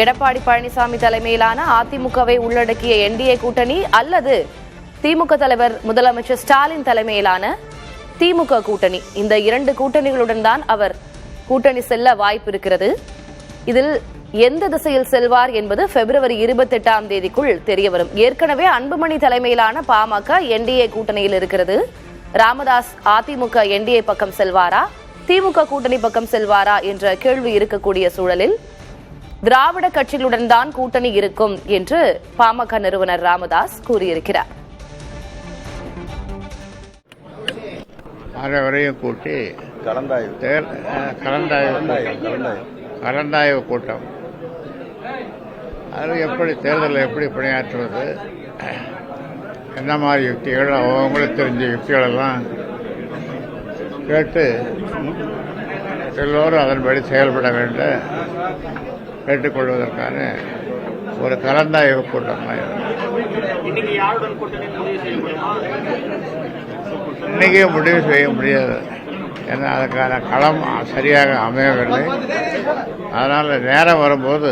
எடப்பாடி பழனிசாமி தலைமையிலான அதிமுகவை உள்ளடக்கிய என்டிஏ கூட்டணி அல்லது திமுக தலைவர் முதலமைச்சர் ஸ்டாலின் தலைமையிலான திமுக கூட்டணி, இந்த இரண்டு கூட்டணிகளுடன் தான் அவர் கூட்டணி செல்ல வாய்ப்பு இருக்கிறது. இதில் எந்த திசையில் செல்வார் என்பது பிப்ரவரி 28ஆம் தேதிக்குள் தெரியவரும். ஏற்கனவே அன்புமணி தலைமையிலான பாமக என்டிஏ கூட்டணியில் இருக்கிறது. ராமதாஸ் அதிமுக என்டிஏ பக்கம் செல்வாரா, திமுக கூட்டணி பக்கம் செல்வாரா என்ற கேள்வி இருக்கக்கூடிய சூழலில் திராவிட கட்சிகளுடன் தான் கூட்டணி இருக்கும் என்று பாமக நிறுவனர் ராமதாஸ் கூறியிருக்கிறார். அனைவரையும் கூட்டி கலந்தாய்வு கூட்டம், அது எப்படி தேர்தலில் எப்படி பணியாற்றுவது, என்ன மாதிரி யுக்திகள், அவங்களுக்கு தெரிஞ்ச யுக்திகளெல்லாம் கேட்டு எல்லோரும் அதன்படி செயல்பட வேண்டும் கேட்டுக்கொள்வதற்கான ஒரு கலந்தாய்வு கூட்டம். இன்னைக்கே முடிவு செய்ய முடியாது, ஏன்னா அதுக்கான களம் சரியாக அமையவில்லை. அதனால் நேரம் வரும்போது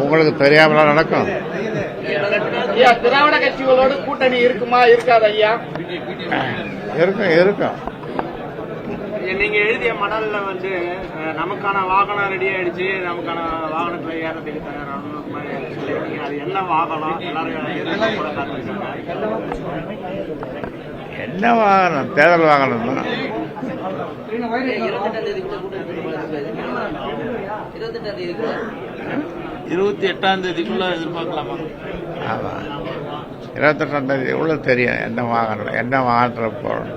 உங்களுக்கு தெரியாமலாம் நடக்கும். திராவிட கட்சிகளோடு கூட்டணி இருக்குமா இருக்காது ஐயா? இருக்கும். நீங்க எழுதிய மடல்ல நமக்கான வாகனம் ரெடி ஆயிடுச்சு, நமக்கான வாகனத்துல ஏறதுக்கு தயாராக, அது என்ன வாகனம் என்ன வாகனம்? தேர்தல் வாகனம் தான். 28ஆம் தேதிக்குள்ள எதிர்பார்க்கலாமா? ஆமா, 28ஆம் தேதி உள்ள தெரியும் என்ன வாகனத்தில் போகணும்.